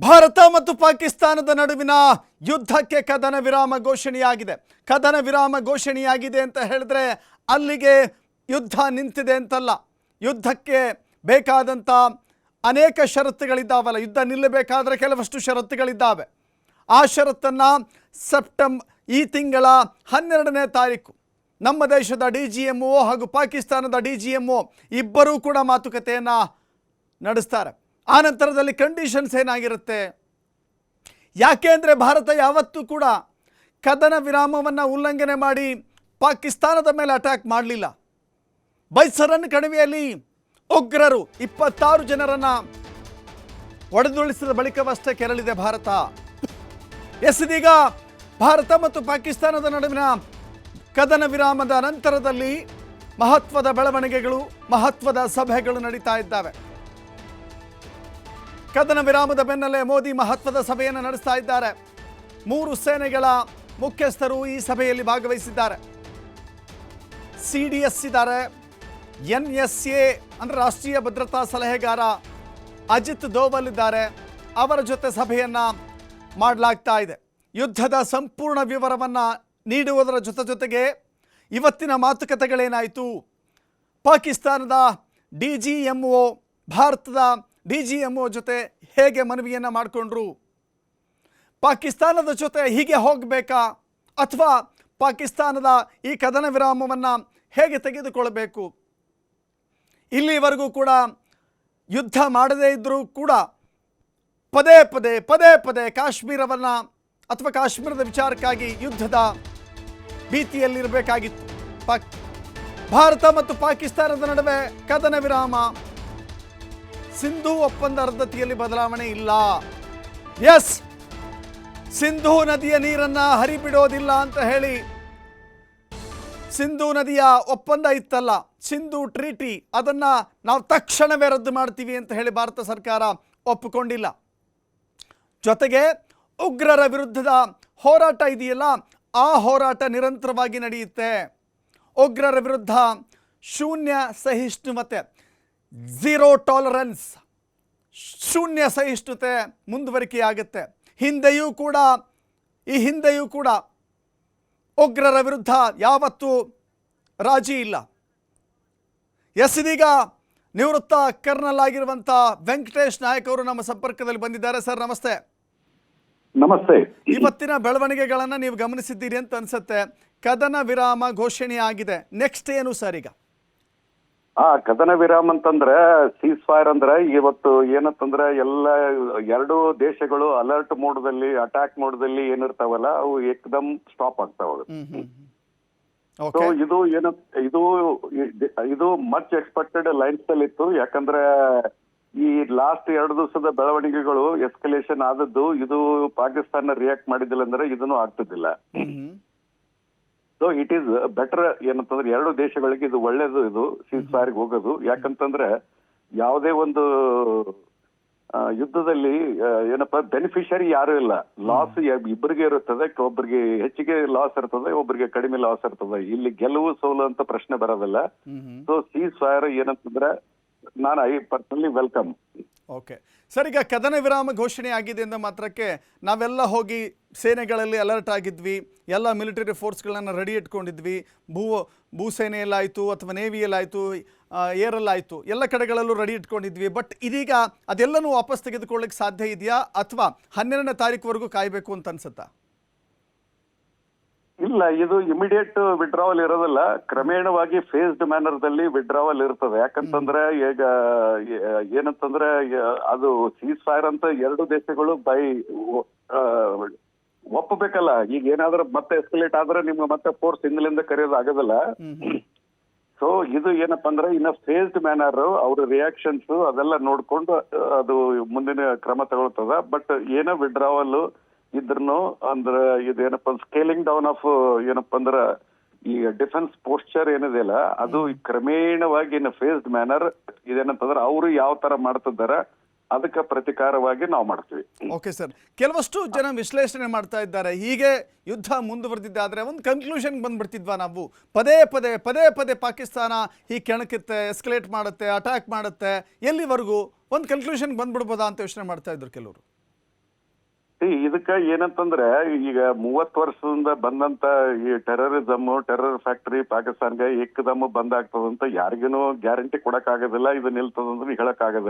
ಭಾರತ ಮತ್ತು ಪಾಕಿಸ್ತಾನದ ನಡುವಿನ ಯುದ್ಧಕ್ಕೆ ಕದನ ವಿರಾಮ ಘೋಷಣೆಯಾಗಿದೆ. ಕದನ ವಿರಾಮ ಘೋಷಣೆಯಾಗಿದೆ ಅಂತ ಹೇಳಿದ್ರೆ ಅಲ್ಲಿಗೆ ಯುದ್ಧ ನಿಂತಿದೆ ಅಂತಲ್ಲ. ಯುದ್ಧಕ್ಕೆ ಬೇಕಾದಂಥ ಅನೇಕ ಷರತ್ತುಗಳಿದ್ದಾವಲ್ಲ. ಯುದ್ಧ ನಿಲ್ಲಬೇಕಾದ್ರೆ ಕೆಲವಷ್ಟು ಷರತ್ತುಗಳಿದ್ದಾವೆ. ಆ ಷರತ್ತನ್ನು ಈ ತಿಂಗಳ 12ನೇ ತಾರೀಕು ನಮ್ಮ ದೇಶದ DGMO ಹಾಗೂ ಪಾಕಿಸ್ತಾನದ DGMO ಇಬ್ಬರೂ ಕೂಡ ಮಾತುಕತೆಯನ್ನು ನಡೆಸ್ತಾರೆ. ಆ ನಂತರದಲ್ಲಿ ಕಂಡೀಷನ್ಸ್ ಏನಾಗಿರುತ್ತೆ? ಯಾಕೆ ಅಂದರೆ ಭಾರತ ಯಾವತ್ತೂ ಕೂಡ ಕದನ ವಿರಾಮವನ್ನು ಉಲ್ಲಂಘನೆ ಮಾಡಿ ಪಾಕಿಸ್ತಾನದ ಮೇಲೆ ಅಟ್ಯಾಕ್ ಮಾಡಲಿಲ್ಲ. ಬೈಸರನ್ ಕಣಿವೆಯಲ್ಲಿ ಉಗ್ರರು 26 ಜನರನ್ನು ಒಡೆದುರುಳಿಸಿದ ಬಳಿಕವಷ್ಟೇ ಕೆರಳಿದೆ ಭಾರತ. ಇದೀಗ ಭಾರತ ಮತ್ತು ಪಾಕಿಸ್ತಾನದ ನಡುವಿನ ಕದನ ವಿರಾಮದ ನಂತರದಲ್ಲಿ ಮಹತ್ವದ ಬೆಳವಣಿಗೆಗಳು, ಮಹತ್ವದ ಸಭೆಗಳು ನಡೀತಾ ಇದ್ದಾವೆ. ಕದನ ವಿರಾಮದ ಬೆನ್ನಲ್ಲೇ ಮೋದಿ ಮಹತ್ವದ ಸಭೆಯನ್ನು ನಡೆಸ್ತಾ ಇದ್ದಾರೆ. 3 ಸೇನೆಗಳ ಮುಖ್ಯಸ್ಥರು ಈ ಸಭೆಯಲ್ಲಿ ಭಾಗವಹಿಸಿದ್ದಾರೆ. CDS ಇದ್ದಾರೆ, NSA ಅಂದರೆ ರಾಷ್ಟ್ರೀಯ ಭದ್ರತಾ ಸಲಹೆಗಾರ ಅಜಿತ್ ದೋವಲ್ ಇದ್ದಾರೆ. ಅವರ ಜೊತೆ ಸಭೆಯನ್ನು ಮಾಡಲಾಗ್ತಾ ಇದೆ. ಯುದ್ಧದ ಸಂಪೂರ್ಣ ವಿವರವನ್ನು ನೀಡುವುದರ ಜೊತೆಗೆ ಇವತ್ತಿನ ಮಾತುಕತೆಗಳೇನಾಯಿತು, ಪಾಕಿಸ್ತಾನದ DGMO ಭಾರತದ DGMO ಜೊತೆ ಹೇಗೆ ಮನವಿಯನ್ನು ಮಾಡಿಕೊಂಡ್ರು, ಪಾಕಿಸ್ತಾನದ ಜೊತೆ ಹೀಗೆ ಹೋಗಬೇಕಾ ಅಥವಾ ಪಾಕಿಸ್ತಾನದ ಈ ಕದನ ವಿರಾಮವನ್ನು ಹೇಗೆ ತೆಗೆದುಕೊಳ್ಳಬೇಕು, ಇಲ್ಲಿವರೆಗೂ ಕೂಡ ಯುದ್ಧ ಮಾಡದೇ ಇದ್ದರೂ ಕೂಡ ಪದೇ ಪದೇ ಕಾಶ್ಮೀರವನ್ನು ಅಥವಾ ಕಾಶ್ಮೀರದ ವಿಚಾರಕ್ಕಾಗಿ ಯುದ್ಧದ ಭೀತಿಯಲ್ಲಿರಬೇಕಾಗಿತ್ತು. ಭಾರತ ಮತ್ತು ಪಾಕಿಸ್ತಾನದ ನಡುವೆ ಕದನ ವಿರಾಮ, ಸಿಂಧೂ ಒಪ್ಪಂದ ರದ್ದತಿಯಲ್ಲಿ ಬದಲಾವಣೆ ಇಲ್ಲ. ಎಸ್, ಸಿಂಧೂ ನದಿಯ ನೀರನ್ನು ಹರಿಬಿಡೋದಿಲ್ಲ ಅಂತ ಹೇಳಿ ಸಿಂಧೂ ನದಿಯ ಒಪ್ಪಂದ ಇತ್ತಲ್ಲ, ಸಿಂಧೂ ಟ್ರೀಟಿ, ಅದನ್ನು ನಾವು ತಕ್ಷಣವೇ ರದ್ದು ಮಾಡ್ತೀವಿ ಅಂತ ಹೇಳಿ ಭಾರತ ಸರ್ಕಾರ ಒಪ್ಪಿಕೊಂಡಿಲ್ಲ. ಜೊತೆಗೆ ಉಗ್ರರ ವಿರುದ್ಧದ ಹೋರಾಟ ಇದೆಯಲ್ಲ, ಆ ಹೋರಾಟ ನಿರಂತರವಾಗಿ ನಡೆಯುತ್ತೆ. ಉಗ್ರರ ವಿರುದ್ಧ ಶೂನ್ಯ ಸಹಿಷ್ಣುತೆ, ಝೀರೋ ಟಾಲರೆನ್ಸ್, ಶೂನ್ಯ ಸಹಿಷ್ಣುತೆ ಮುಂದುವರಿಕೆಯಾಗುತ್ತೆ. ಹಿಂದೆಯೂ ಕೂಡ ಉಗ್ರರ ವಿರುದ್ಧ ಯಾವತ್ತೂ ರಾಜಿ ಇಲ್ಲ. ಇದೀಗ ನಿವೃತ್ತ ಕರ್ನಲ್ ಆಗಿರುವಂಥ ವೆಂಕಟೇಶ್ ನಾಯಕ್ ಅವರು ನಮ್ಮ ಸಂಪರ್ಕದಲ್ಲಿ ಬಂದಿದ್ದಾರೆ. ಸರ್ ನಮಸ್ತೆ. ನಮಸ್ತೆ. ಇವತ್ತಿನ ಬೆಳವಣಿಗೆಗಳನ್ನು ನೀವು ಗಮನಿಸಿದ್ದೀರಿ ಅಂತ ಅನ್ಸುತ್ತೆ. ಕದನ ವಿರಾಮ ಘೋಷಣೆ ಆಗಿದೆ, ನೆಕ್ಸ್ಟ್ ಏನು ಸರ್ ಈಗ? ಕದನ ವಿರಾಮ ಅಂತಂದ್ರೆ ಸೀಸ್ ಫೈರ್ ಅಂದ್ರೆ ಇವತ್ತು ಏನಂತಂದ್ರೆ ಎಲ್ಲ 2 ದೇಶಗಳು ಅಲರ್ಟ್ ಮೋಡ್ದಲ್ಲಿ, ಅಟ್ಯಾಕ್ ಮೋಡ್ದಲ್ಲಿ ಏನಿರ್ತಾವಲ್ಲ ಅವು ಏಕದಮ್ ಸ್ಟಾಪ್ ಆಗ್ತಾವ. ಸೊ ಇದು ಮಚ್ ಎಕ್ಸ್ಪೆಕ್ಟೆಡ್ ಲೈನ್ಸ್ ಅಲ್ಲಿ ಇತ್ತು. ಯಾಕಂದ್ರೆ ಈ ಲಾಸ್ಟ್ 2 ದಿವಸದ ಬೆಳವಣಿಗೆಗಳು ಎಸ್ಕಲೇಷನ್ ಆದದ್ದು, ಇದು ಪಾಕಿಸ್ತಾನ ರಿಯಾಕ್ಟ್ ಮಾಡಿದಿಲ್ಲ ಅಂದ್ರೆ ಇದನ್ನು ಆಗ್ತದಿಲ್ಲ. ಸೊ ಇಟ್ ಈಸ್ ಬೆಟರ್ ಏನಂತಂದ್ರೆ 2 ದೇಶಗಳಿಗೆ ಇದು ಒಳ್ಳೇದು, ಇದು ಸೀಸ್ ಫೈರ್ಗೆ ಹೋಗೋದು. ಯಾಕಂತಂದ್ರೆ ಯಾವುದೇ ಒಂದು ಯುದ್ಧದಲ್ಲಿ ಏನಪ್ಪಾ ಬೆನಿಫಿಷರಿ ಯಾರು ಇಲ್ಲ, ಲಾಸ್ ಇಬ್ಬರಿಗೆ ಇರುತ್ತದೆ. ಒಬ್ಬರಿಗೆ ಹೆಚ್ಚಿಗೆ ಲಾಸ್ ಇರ್ತದೆ, ಒಬ್ಬರಿಗೆ ಕಡಿಮೆ ಲಾಸ್ ಇರ್ತದೆ. ಇಲ್ಲಿ ಗೆಲುವು ಸೋಲು ಅಂತ ಪ್ರಶ್ನೆ ಬರೋದಿಲ್ಲ. ಸೊ ಸೀಸ್ ಫೈರ್ ಏನಂತಂದ್ರೆ ನಾನು ಪರ್ಸನಲಿ ವೆಲ್ಕಮ್. ಓಕೆ ಸರ್, ಈಗ ಕದನ ವಿರಾಮ ಘೋಷಣೆ ಆಗಿದೆ ಅಂದ ಮಾತ್ರಕ್ಕೆ ನಾವೆಲ್ಲ ಹೋಗಿ ಸೇನೆಗಳಲ್ಲಿ ಅಲರ್ಟ್ ಆಗಿದ್ವಿ, ಎಲ್ಲ ಮಿಲಿಟರಿ ಫೋರ್ಸ್ಗಳನ್ನು ರೆಡಿ ಇಟ್ಕೊಂಡಿದ್ವಿ. ಭೂಸೇನೆಯಲ್ಲಾಯಿತು ಅಥವಾ ನೇವಿಯಲ್ಲಾಯಿತು, ಏರಲ್ಲಾಯಿತು, ಎಲ್ಲ ಕಡೆಗಳಲ್ಲೂ ರೆಡಿ ಇಟ್ಕೊಂಡಿದ್ವಿ. ಬಟ್ ಇದೀಗ ಅದೆಲ್ಲನೂ ವಾಪಸ್ ತೆಗೆದುಕೊಳ್ಳಿಕ್ಕೆ ಸಾಧ್ಯ ಇದೆಯಾ ಅಥವಾ 12ನೇ ತಾರೀಕುವರೆಗೂ ಕಾಯಬೇಕು ಅಂತ ಅನ್ಸುತ್ತಾ? ಇಲ್ಲ, ಇದು ಇಮಿಡಿಯೇಟ್ ವಿಡ್ರಾವಲ್ ಇರೋದಿಲ್ಲ. ಕ್ರಮೇಣವಾಗಿ ಫೇಸ್ಡ್ ಮ್ಯಾನರ್ ದಲ್ಲಿ ವಿಡ್ರಾವಲ್ ಇರ್ತದೆ. ಯಾಕಂತಂದ್ರೆ ಈಗ ಏನಂತಂದ್ರೆ ಅದು ಸೀಸ್ ಫೈರ್ ಅಂತ 2 ದೇಶಗಳು ಒಪ್ಪಬೇಕಲ್ಲ. ಈಗ ಏನಾದ್ರೂ ಮತ್ತೆ ಎಸ್ಕಲೇಟ್ ಆದ್ರೆ ನಿಮ್ಗೆ ಮತ್ತೆ ಫೋರ್ಸ್ ಹಿಂದಿಲಿಂದ ಕರೆಯೋದು ಆಗೋದಿಲ್ಲ. ಸೊ ಇದು ಏನಪ್ಪಾ ಅಂದ್ರೆ ಇನ್ನ ಫೇಸ್ಡ್ ಮ್ಯಾನರ್, ಅವ್ರ ರಿಯಾಕ್ಷನ್ಸ್ ಅದೆಲ್ಲ ನೋಡ್ಕೊಂಡು ಅದು ಮುಂದಿನ ಕ್ರಮ ತಗೊಳ್ತದ. ಬಟ್ ಏನೋ ವಿಡ್ರಾವಲ್ ಇದ್ರೂ ಅಂದ್ರೆ ಇದೇನಪ್ಪ ಸ್ಕೇಲಿಂಗ್ ಡೌನ್ ಆಫ್ ಏನಪ್ಪಾ ಅಂದ್ರ ಈ ಡಿಫೆನ್ಸ್ ಪೋಸ್ಚರ್ ಏನಿದೆಯಲ್ಲ ಅದು ಕ್ರಮೇಣವಾಗಿ ಇನ್ ಫೇಸ್ಡ್ ಮ್ಯಾನರ್ ಇದೇನಂತಂದ್ರೆ ಅವರು ಯಾವ ತರ ಮಾಡ್ತಿದ್ದಾರೆ ಅದಕ್ಕೆ ಪ್ರತಿಕಾರವಾಗಿ ನಾವು ಮಾಡ್ತೀವಿ. ಓಕೆ ಸರ್, ಕೆಲವಷ್ಟು ಜನ ವಿಶ್ಲೇಷಣೆ ಮಾಡ್ತಾ ಇದ್ದಾರೆ, ಹೀಗೆ ಯುದ್ಧ ಮುಂದುವರೆದಿದ್ದಾದ್ರೆ ಒಂದು ಕನ್ಕ್ಲೂಷನ್ ಬಂದ್ಬಿಡ್ತಿದ್ವಾ ನಾವು? ಪದೇ ಪದೇ ಪಾಕಿಸ್ತಾನ ಹೀಗೆ ಕೆಣಕುತ್ತೆ, ಎಸ್ಕಲೇಟ್ ಮಾಡುತ್ತೆ, ಅಟ್ಯಾಕ್ ಮಾಡುತ್ತೆ, ಎಲ್ಲಿವರೆಗೂ ಒಂದು ಕನ್ಕ್ಲೂಷನ್ ಬಂದ್ಬಿಡ್ಬೋದಾ ಅಂತ ಯೋಚನೆ ಮಾಡ್ತಾ ಇದ್ರು ಕೆಲವರು. ಇದಕ್ಕ ಏನಂತಂದ್ರೆ ಈಗ 30 ವರ್ಷದಿಂದ ಬಂದಂತ ಈ ಟೆರರಿಸಮ್ ಟೆರರ್ ಫ್ಯಾಕ್ಟರಿ ಪಾಕಿಸ್ತಾನ್ಗೆ ಏಕದಮ್ ಬಂದ್ ಆಗ್ತದಂತ ಯಾರಿಗೇನು ಗ್ಯಾರಂಟಿ ಕೊಡಕ್ ಆಗೋದಿಲ್ಲ, ಇದು ನಿಲ್ತದಂದ್ರೆ ಹೇಳಕ್ ಆಗೋದಿಲ್ಲ.